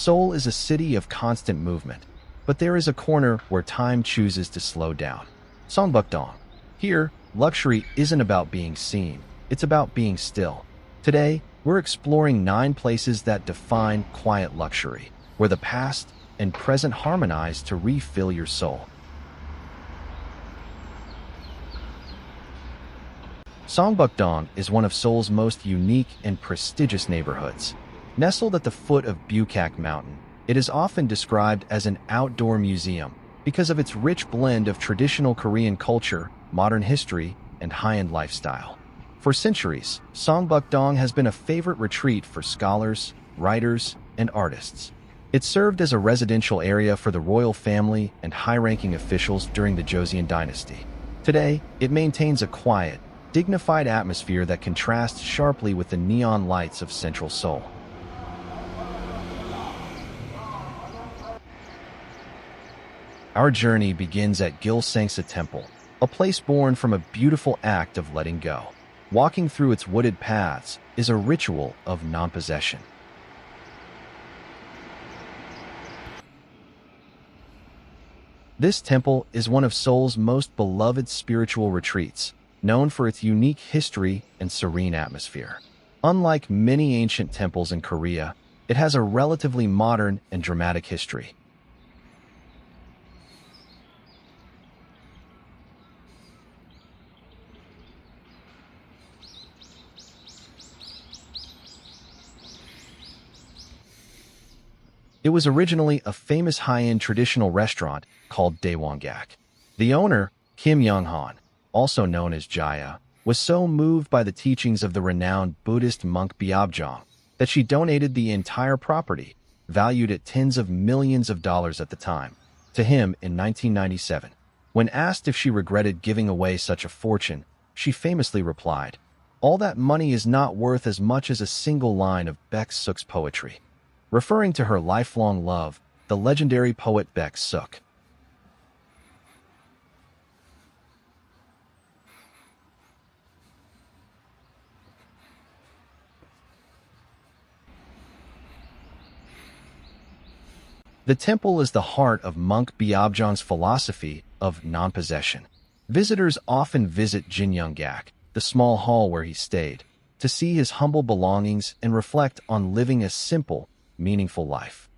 Seoul is a city of constant movement, but there is a corner where time chooses to slow down. Songbuk-dong. Here, luxury isn't about being seen, it's about being still. Today, we're exploring 9 places that define quiet luxury, where the past and present harmonize to refill your soul. Seongbuk-dong is one of Seoul's most unique and prestigious neighborhoods. Nestled at the foot of Bukak Mountain, it is often described as an outdoor museum because of its rich blend of traditional Korean culture, modern history, and high-end lifestyle. For centuries, Seongbuk-dong has been a favorite retreat for scholars, writers, and artists. It served as a residential area for the royal family and high-ranking officials during the Joseon dynasty. Today, it maintains a quiet, dignified atmosphere that contrasts sharply with the neon lights of central Seoul. Our journey begins at Gilsangsa Temple, a place born from a beautiful act of letting go. Walking through its wooded paths is a ritual of non-possession. This temple is one of Seoul's most beloved spiritual retreats, known for its unique history and serene atmosphere. Unlike many ancient temples in Korea, it has a relatively modern and dramatic history. It was originally a famous high-end traditional restaurant called Daewonggak. The owner, Kim Young-han, also known as Jaya, was so moved by the teachings of the renowned Buddhist monk Jeongbeopsa that she donated the entire property, valued at tens of millions of dollars at the time, to him in 1997. When asked if she regretted giving away such a fortune, she famously replied, "All that money is not worth as much as a single line of Baek Suk's poetry," referring to her lifelong love, the legendary poet Baek Suk. The temple is the heart of monk Jeongbeopsa's philosophy of non-possession. Visitors often visit Jinyeonggak, the small hall where he stayed, to see his humble belongings and reflect on living a simple, meaningful life.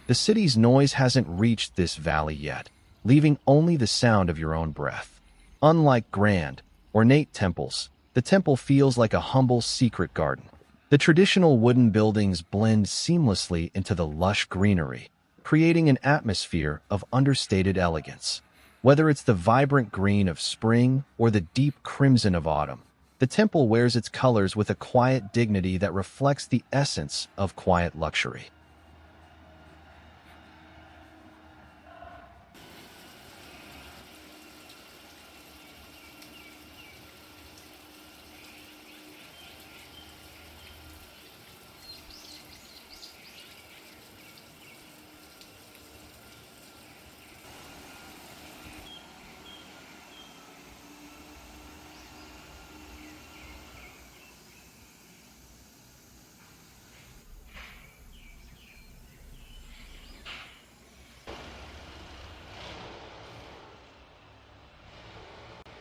The city's noise hasn't reached this valley yet, leaving only the sound of your own breath. Unlike grand, ornate temples, the temple feels like a humble secret garden. The traditional wooden buildings blend seamlessly into the lush greenery, creating an atmosphere of understated elegance. Whether it's the vibrant green of spring or the deep crimson of autumn, the temple wears its colors with a quiet dignity that reflects the essence of quiet luxury.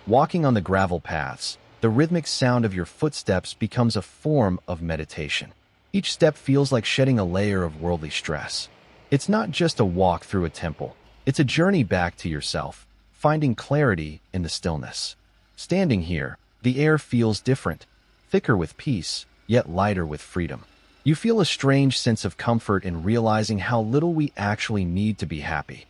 Walking on the gravel paths, the rhythmic sound of your footsteps becomes a form of meditation. Each step feels like shedding a layer of worldly stress. It's not just a walk through a temple, it's a journey back to yourself, finding clarity in the stillness. Standing here, the air feels different, thicker with peace, yet lighter with freedom. You feel a strange sense of comfort in realizing how little we actually need to be happy.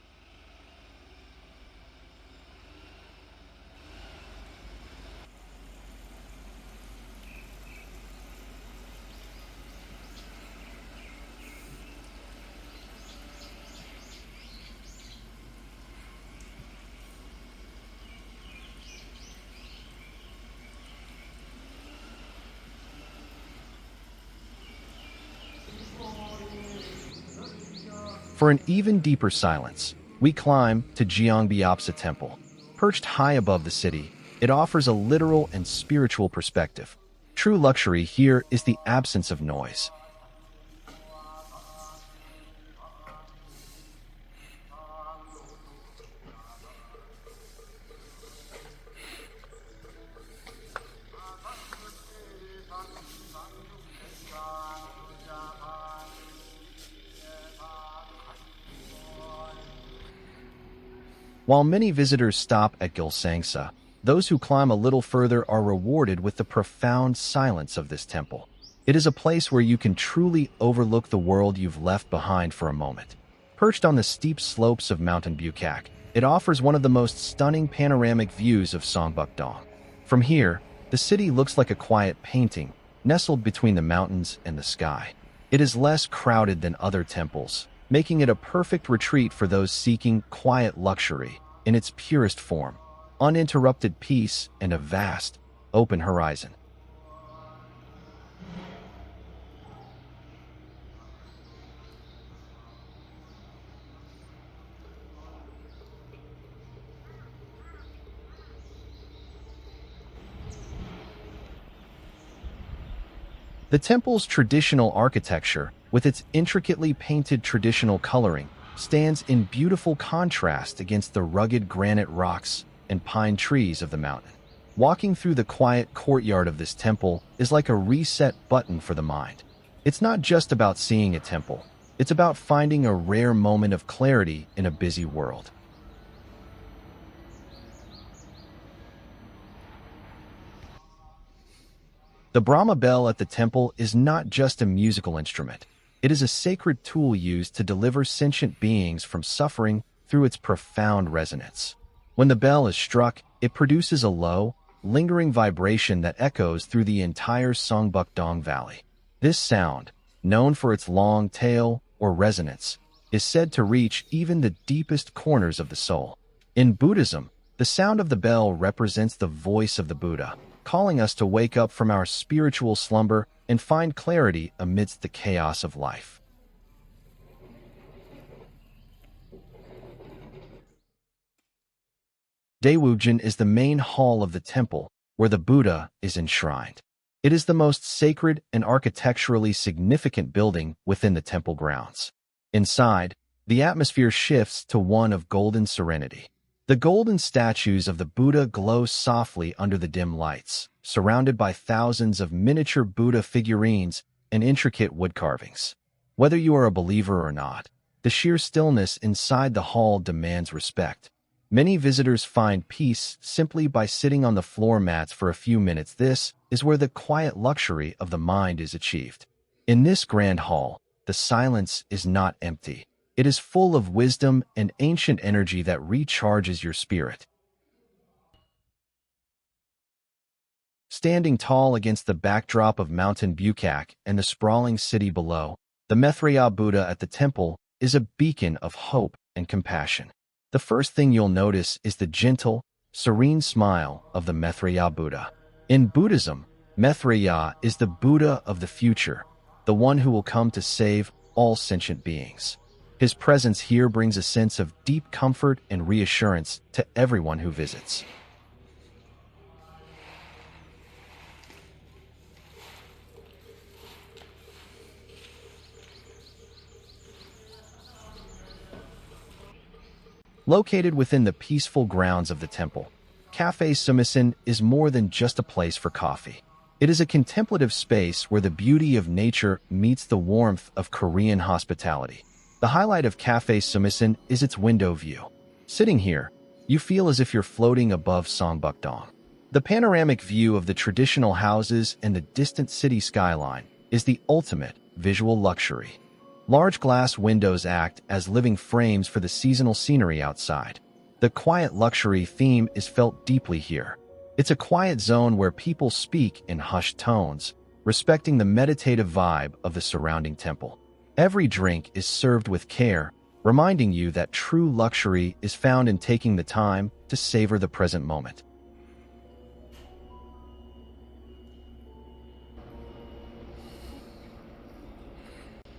For an even deeper silence, we climb to Jeongbeopsa Temple. Perched high above the city, it offers a literal and spiritual perspective. True luxury here is the absence of noise. While many visitors stop at Gilsangsa, those who climb a little further are rewarded with the profound silence of this temple. It is a place where you can truly overlook the world you've left behind for a moment. Perched on the steep slopes of Mountain Bukak, it offers one of the most stunning panoramic views of Songbuk-dong. From here, the city looks like a quiet painting, nestled between the mountains and the sky. It is less crowded than other temples, making it a perfect retreat for those seeking quiet luxury in its purest form, uninterrupted peace and a vast, open horizon. The temple's traditional architecture, with its intricately painted traditional coloring, stands in beautiful contrast against the rugged granite rocks and pine trees of the mountain. Walking through the quiet courtyard of this temple is like a reset button for the mind. It's not just about seeing a temple, it's about finding a rare moment of clarity in a busy world. The Brahma bell at the temple is not just a musical instrument. It is a sacred tool used to deliver sentient beings from suffering through its profound resonance. When the bell is struck, it produces a low, lingering vibration that echoes through the entire Songbuk-dong valley. This sound, known for its long tail or resonance, is said to reach even the deepest corners of the soul. In Buddhism, the sound of the bell represents the voice of the Buddha, calling us to wake up from our spiritual slumber and find clarity amidst the chaos of life. Daewoojeon is the main hall of the temple, where the Buddha is enshrined. It is the most sacred and architecturally significant building within the temple grounds. Inside, the atmosphere shifts to one of golden serenity. The golden statues of the Buddha glow softly under the dim lights, surrounded by thousands of miniature Buddha figurines and intricate wood carvings. Whether you are a believer or not, the sheer stillness inside the hall demands respect. Many visitors find peace simply by sitting on the floor mats for a few minutes. This is where the quiet luxury of the mind is achieved. In this grand hall, the silence is not empty. It is full of wisdom and ancient energy that recharges your spirit. Standing tall against the backdrop of Mountain Bukak and the sprawling city below, the Maitreya Buddha at the temple is a beacon of hope and compassion. The first thing you'll notice is the gentle, serene smile of the Maitreya Buddha. In Buddhism, Maitreya is the Buddha of the future, the one who will come to save all sentient beings. His presence here brings a sense of deep comfort and reassurance to everyone who visits. Located within the peaceful grounds of the temple, Cafe Sumisan is more than just a place for coffee. It is a contemplative space where the beauty of nature meets the warmth of Korean hospitality. The highlight of Cafe Sumisan is its window view. Sitting here, you feel as if you're floating above Songbukdong. The panoramic view of the traditional houses and the distant city skyline is the ultimate visual luxury. Large glass windows act as living frames for the seasonal scenery outside. The quiet luxury theme is felt deeply here. It's a quiet zone where people speak in hushed tones, respecting the meditative vibe of the surrounding temple. Every drink is served with care, reminding you that true luxury is found in taking the time to savor the present moment.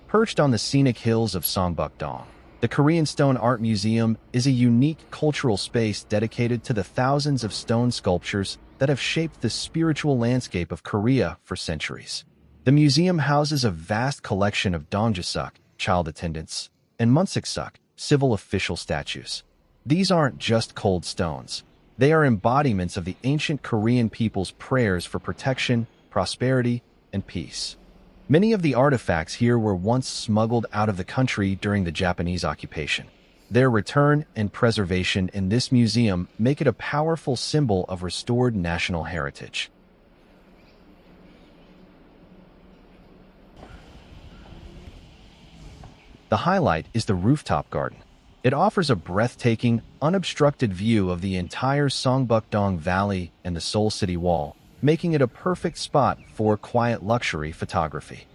Perched on the scenic hills of Songbuk-dong, The Korean Stone Art Museum is a unique cultural space dedicated to the thousands of stone sculptures that have shaped the spiritual landscape of Korea for centuries. The museum houses a vast collection of Dongjusuk, child attendants, and Munsiksuk, civil official statues. These aren't just cold stones. They are embodiments of the ancient Korean people's prayers for protection, prosperity, and peace. Many of the artifacts here were once smuggled out of the country during the Japanese occupation. Their return and preservation in this museum make it a powerful symbol of restored national heritage. The highlight is the rooftop garden. It offers a breathtaking, unobstructed view of the entire Seongbuk-dong Valley and the Seoul City Wall, making it a perfect spot for quiet luxury photography.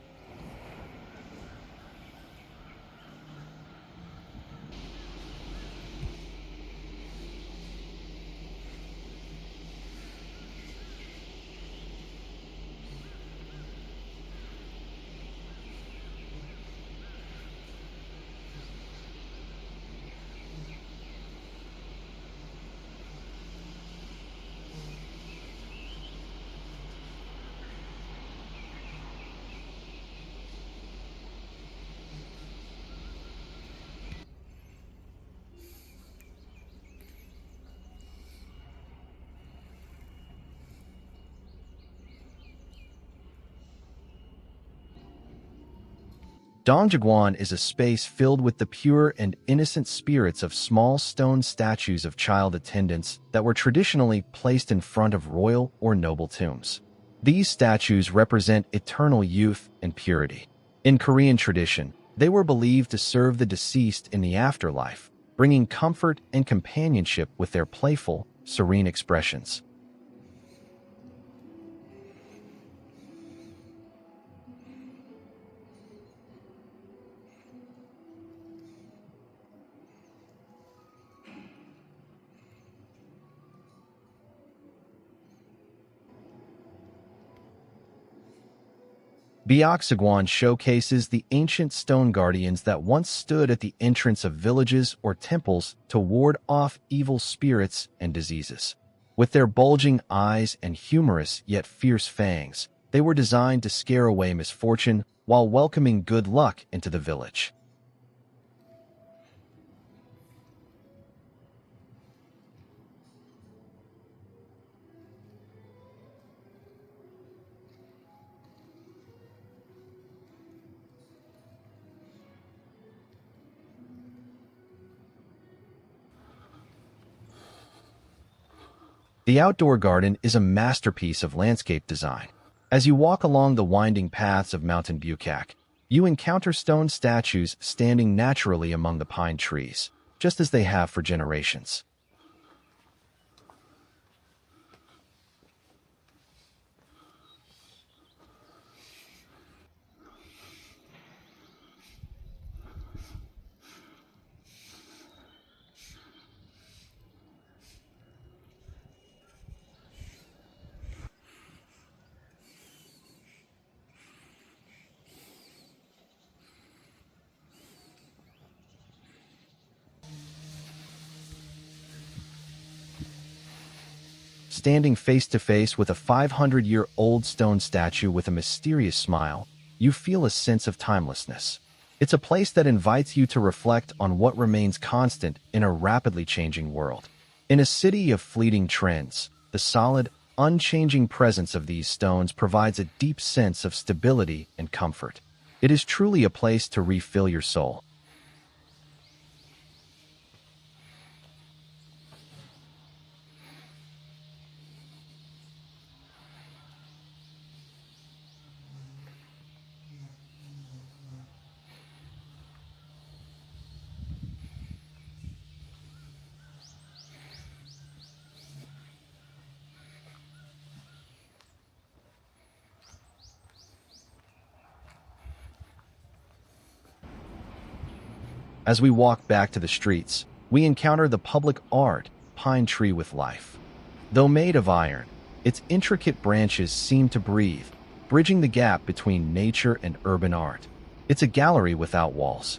Dongjugwon is a space filled with the pure and innocent spirits of small stone statues of child attendants that were traditionally placed in front of royal or noble tombs. These statues represent eternal youth and purity. In Korean tradition, they were believed to serve the deceased in the afterlife, bringing comfort and companionship with their playful, serene expressions. Gyeongsagwon showcases the ancient stone guardians that once stood at the entrance of villages or temples to ward off evil spirits and diseases. With their bulging eyes and humorous yet fierce fangs, they were designed to scare away misfortune while welcoming good luck into the village. The outdoor garden is a masterpiece of landscape design. As you walk along the winding paths of Mountain Bukak, you encounter stone statues standing naturally among the pine trees, just as they have for generations. Standing face to face with a 500-year-old stone statue with a mysterious smile, you feel a sense of timelessness. It's a place that invites you to reflect on what remains constant in a rapidly changing world. In a city of fleeting trends, the solid, unchanging presence of these stones provides a deep sense of stability and comfort. It is truly a place to refill your soul. As we walk back to the streets, we encounter the public art, Pine Tree with Life. Though made of iron, its intricate branches seem to breathe, bridging the gap between nature and urban art. It's a gallery without walls.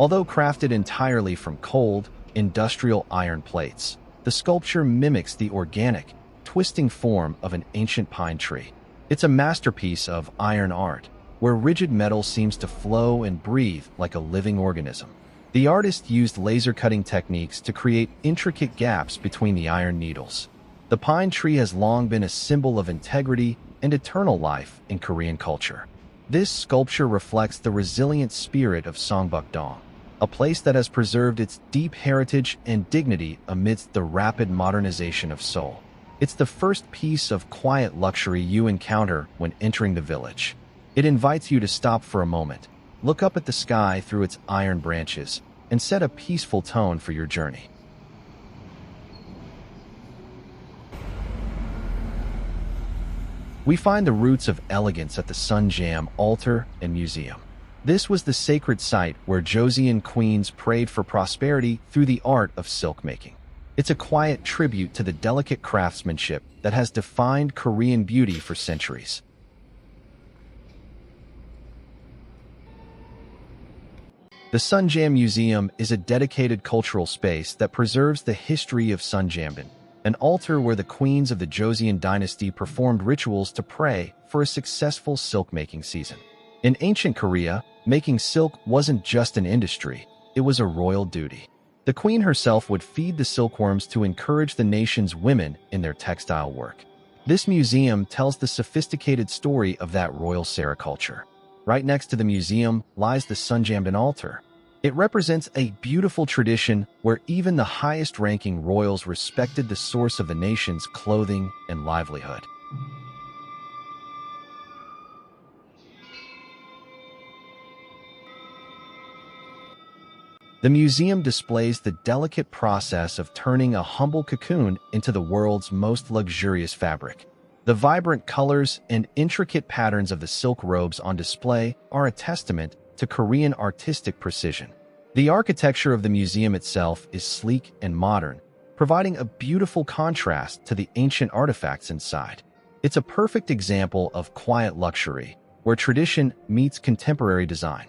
Although crafted entirely from cold, industrial iron plates, the sculpture mimics the organic, twisting form of an ancient pine tree. It's a masterpiece of iron art, where rigid metal seems to flow and breathe like a living organism. The artist used laser cutting techniques to create intricate gaps between the iron needles. The pine tree has long been a symbol of integrity and eternal life in Korean culture. This sculpture reflects the resilient spirit of Seongbuk-dong, a place that has preserved its deep heritage and dignity amidst the rapid modernization of Seoul. It's the first piece of quiet luxury you encounter when entering the village. It invites you to stop for a moment, look up at the sky through its iron branches, and set a peaceful tone for your journey. We find the roots of elegance at the Seonjam altar and museum. This was the sacred site where Joseon queens prayed for prosperity through the art of silk making. It's a quiet tribute to the delicate craftsmanship that has defined Korean beauty for centuries. The Seonjam Museum is a dedicated cultural space that preserves the history of Seonjambin, an altar where the queens of the Joseon dynasty performed rituals to pray for a successful silk-making season. In ancient Korea, making silk wasn't just an industry, it was a royal duty. The queen herself would feed the silkworms to encourage the nation's women in their textile work. This museum tells the sophisticated story of that royal sericulture. Right next to the museum lies the Seonjambin altar. It represents a beautiful tradition where even the highest-ranking royals respected the source of the nation's clothing and livelihood. The museum displays the delicate process of turning a humble cocoon into the world's most luxurious fabric. The vibrant colors and intricate patterns of the silk robes on display are a testament to Korean artistic precision. The architecture of the museum itself is sleek and modern, providing a beautiful contrast to the ancient artifacts inside. It's a perfect example of quiet luxury, where tradition meets contemporary design.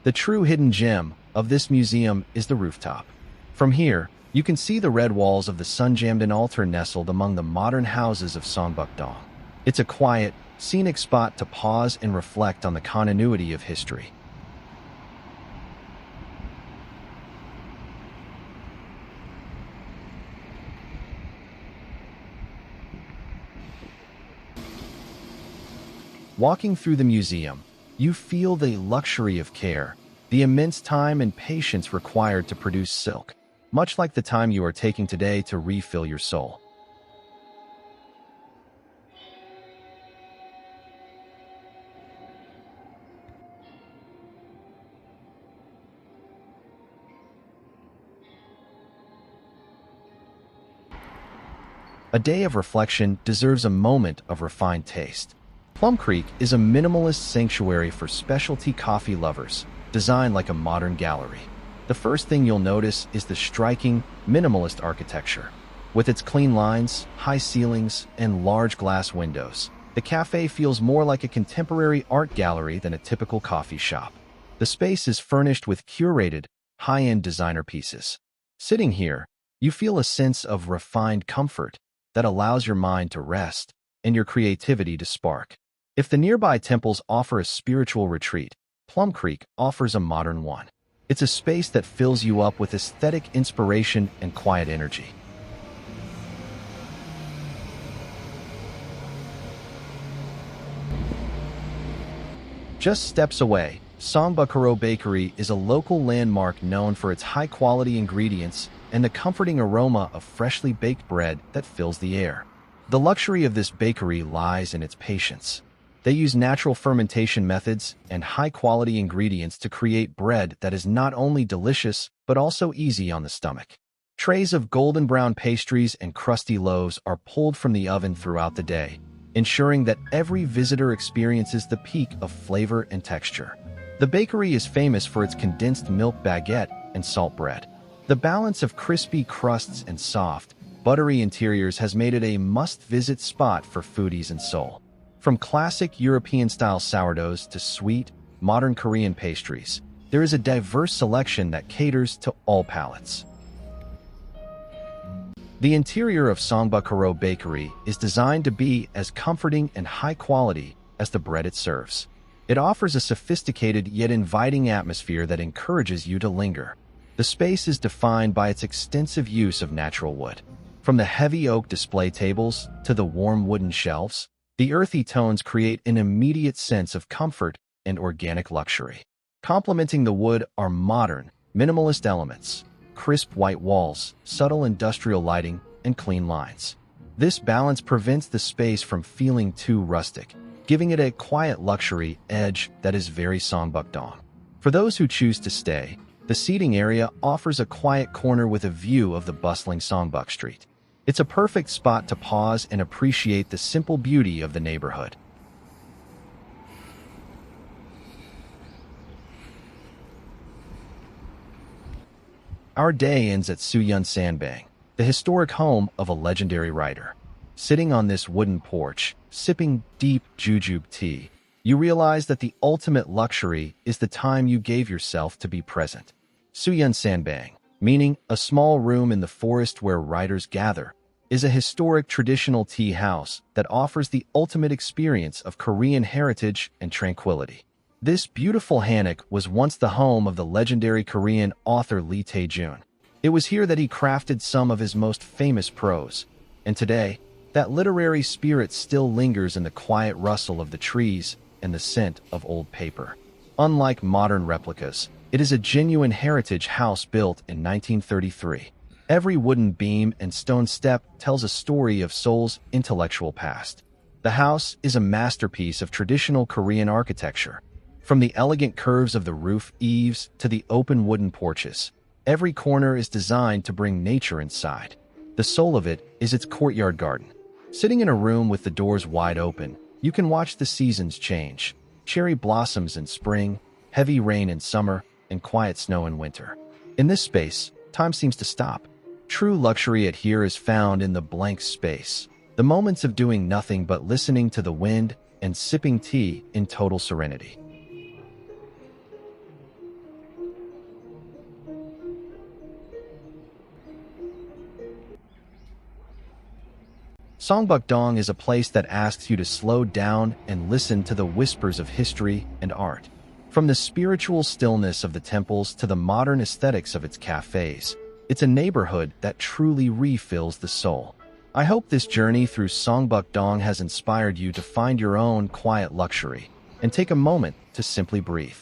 The true hidden gem of this museum is the rooftop. From here, you can see the red walls of the Seonjamdin altar nestled among the modern houses of Songbukdong. It's a quiet, scenic spot to pause and reflect on the continuity of history. Walking through the museum, you feel the luxury of care, the immense time and patience required to produce silk, much like the time you are taking today to refill your soul. A day of reflection deserves a moment of refined taste. Plum Creek is a minimalist sanctuary for specialty coffee lovers, designed like a modern gallery. The first thing you'll notice is the striking, minimalist architecture. With its clean lines, high ceilings, and large glass windows, the cafe feels more like a contemporary art gallery than a typical coffee shop. The space is furnished with curated, high-end designer pieces. Sitting here, you feel a sense of refined comfort that allows your mind to rest and your creativity to spark. If the nearby temples offer a spiritual retreat, Plum Creek offers a modern one. It's a space that fills you up with aesthetic inspiration and quiet energy. Just steps away, Songbukro Bakery is a local landmark known for its high-quality ingredients and the comforting aroma of freshly baked bread that fills the air. The luxury of this bakery lies in its patience. They use natural fermentation methods and high-quality ingredients to create bread that is not only delicious, but also easy on the stomach. Trays of golden brown pastries and crusty loaves are pulled from the oven throughout the day, ensuring that every visitor experiences the peak of flavor and texture. The bakery is famous for its condensed milk baguette and salt bread. The balance of crispy crusts and soft, buttery interiors has made it a must-visit spot for foodies in Seoul. From classic European-style sourdoughs to sweet, modern Korean pastries, there is a diverse selection that caters to all palates. The interior of Songbukro Bakery is designed to be as comforting and high quality as the bread it serves. It offers a sophisticated yet inviting atmosphere that encourages you to linger. The space is defined by its extensive use of natural wood. From the heavy oak display tables to the warm wooden shelves, the earthy tones create an immediate sense of comfort and organic luxury. Complementing the wood are modern, minimalist elements, crisp white walls, subtle industrial lighting, and clean lines. This balance prevents the space from feeling too rustic, giving it a quiet luxury edge that is very Seongbuk-dong. For those who choose to stay, the seating area offers a quiet corner with a view of the bustling Seongbuk Street. It's a perfect spot to pause and appreciate the simple beauty of the neighborhood. Our day ends at Suyeonsanbang, the historic home of a legendary writer. Sitting on this wooden porch, sipping deep jujube tea, you realize that the ultimate luxury is the time you gave yourself to be present. Seonsanbang, meaning a small room in the forest where writers gather, is a historic traditional tea house that offers the ultimate experience of Korean heritage and tranquility. This beautiful hammock was once the home of the legendary Korean author Lee Tae-jun. It was here that he crafted some of his most famous prose, and today, that literary spirit still lingers in the quiet rustle of the trees and the scent of old paper. Unlike modern replicas, it is a genuine heritage house built in 1933. Every wooden beam and stone step tells a story of Seoul's intellectual past. The house is a masterpiece of traditional Korean architecture. From the elegant curves of the roof eaves to the open wooden porches, every corner is designed to bring nature inside. The soul of it is its courtyard garden. Sitting in a room with the doors wide open, you can watch the seasons change. Cherry blossoms in spring, heavy rain in summer, and quiet snow in winter. In this space, time seems to stop. True luxury at here is found in the blank space, the moments of doing nothing but listening to the wind and sipping tea in total serenity. Songbukdong is a place that asks you to slow down and listen to the whispers of history and art. From the spiritual stillness of the temples to the modern aesthetics of its cafes, it's a neighborhood that truly refills the soul. I hope this journey through Songbuk-dong has inspired you to find your own quiet luxury and take a moment to simply breathe.